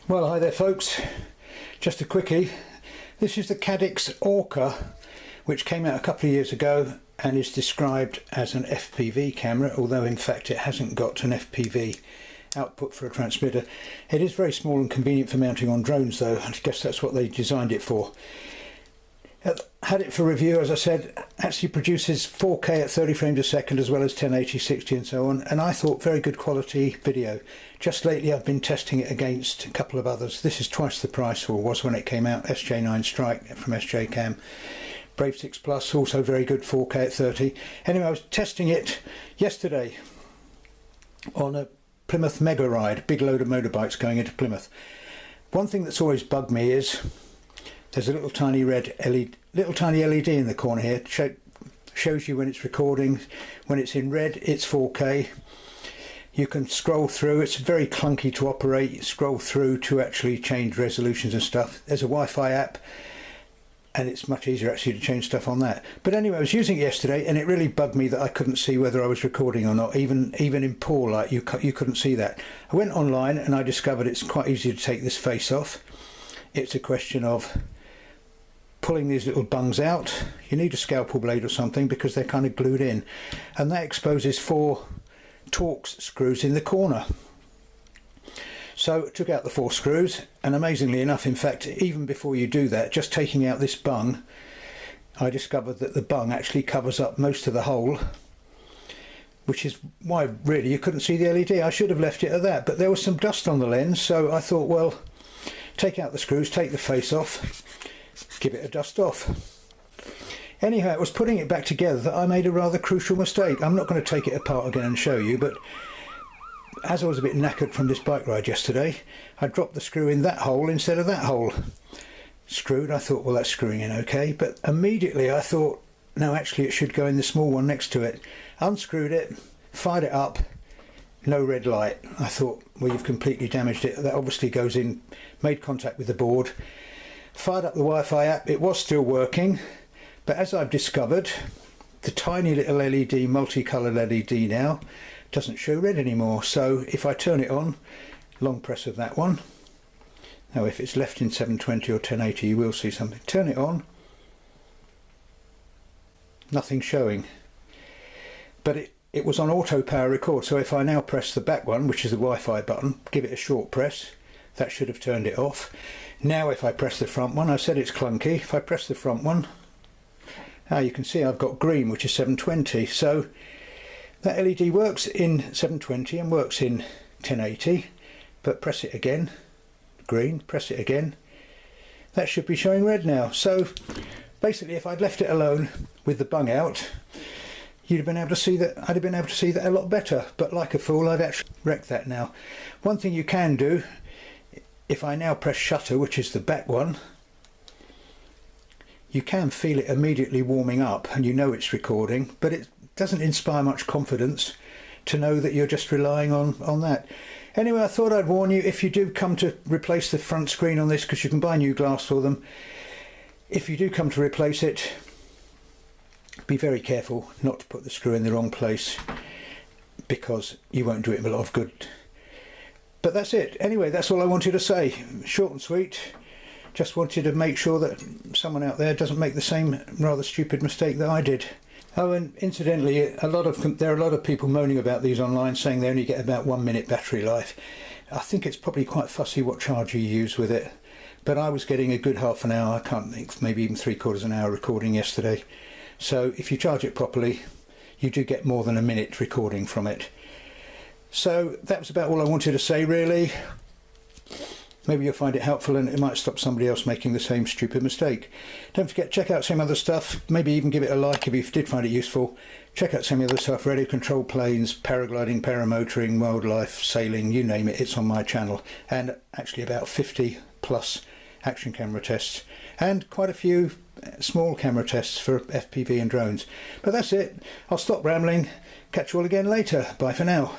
Well, hi there folks, just a quickie. This is the Caddix ORCA, which came out a couple of years ago and is described as an FPV camera, although in fact it hasn't got an FPV output for a transmitter. It is very small and convenient for mounting on drones though. I guess that's what they designed it for. Had it for review, as I said, actually produces 4K at 30 frames a second as well as 1080, 60 and so on, and I thought very good quality video. Just lately I've been testing it against a couple of others. This is twice the price, or was when it came out, SJ9 Strike from SJ Cam. Brave 6 Plus, also very good 4K at 30. Anyway, I was testing it yesterday on a Plymouth mega ride, big load of motorbikes going into Plymouth. One thing that's always bugged me is there's a little tiny LED in the corner here. Shows you when it's recording. When it's in red, it's 4K. You can scroll through. It's very clunky to operate. Scroll through to actually change resolutions and stuff. There's a Wi-Fi app, and it's much easier actually to change stuff on that. But anyway, I was using it yesterday, and it really bugged me that I couldn't see whether I was recording or not. Even in poor light, you couldn't see that. I went online and I discovered it's quite easy to take this face off. It's a question of pulling these little bungs out. You need a scalpel blade or something because they're kind of glued in, and that exposes 4 Torx screws in the corner. So took out the 4 screws, and amazingly enough, in fact, even before you do that, just taking out this bung, I discovered that the bung actually covers up most of the hole, which is why really you couldn't see the LED. I should have left it at that, but there was some dust on the lens, so I thought, well, take out the screws, take the face off, give it a dust off. Anyhow, it was putting it back together that I made a rather crucial mistake. I'm not going to take it apart again and show you, but as I was a bit knackered from this bike ride yesterday, I dropped the screw in that hole instead of that hole. Screwed, I thought, well, that's screwing in okay, but immediately I thought, no, actually it should go in the small one next to it. Unscrewed it, fired it up, no red light. I thought, well, you've completely damaged it. That obviously goes in, made contact with the board. Fired up the Wi-Fi app, it was still working, but as I've discovered, the tiny little LED, multicoloured LED now, doesn't show red anymore. So if I turn it on, long press of that one, now if it's left in 720 or 1080 you will see something. Turn it on, nothing showing, but it was on auto power record. So if I now press the back one, which is the Wi-Fi button, give it a short press, that should have turned it off. Now if I press the front one, I said it's clunky, if I press the front one, you can see I've got green, which is 720. So that LED works in 720 and works in 1080, but press it again, green, press it again, that should be showing red now. So basically if I'd left it alone with the bung out, you'd have been able to see that. I'd have been able to see that a lot better, but like a fool I've actually wrecked that now. One thing you can do, if I now press shutter, which is the back one, you can feel it immediately warming up and you know it's recording, but it doesn't inspire much confidence to know that you're just relying on that. Anyway, I thought I'd warn you, if you do come to replace the front screen on this, because you can buy new glass for them, if you do come to replace it, be very careful not to put the screw in the wrong place, because you won't do it a lot of good. But that's it. Anyway, that's all I wanted to say. Short and sweet. Just wanted to make sure that someone out there doesn't make the same rather stupid mistake that I did. Oh, and incidentally, there are a lot of people moaning about these online, saying they only get about 1 minute battery life. I think it's probably quite fussy what charger you use with it, but I was getting a good half an hour, I can't think, maybe even 3/4 an hour recording yesterday. So if you charge it properly, you do get more than a minute recording from it. So that was about all I wanted to say, really. Maybe you'll find it helpful and it might stop somebody else making the same stupid mistake. Don't forget, check out some other stuff, maybe even give it a like if you did find it useful. Check out some other stuff, radio control planes, paragliding, paramotoring, wildlife, sailing, you name it, it's on my channel. And actually about 50 plus action camera tests and quite a few small camera tests for FPV and drones. But that's it, I'll stop rambling, catch you all again later, bye for now.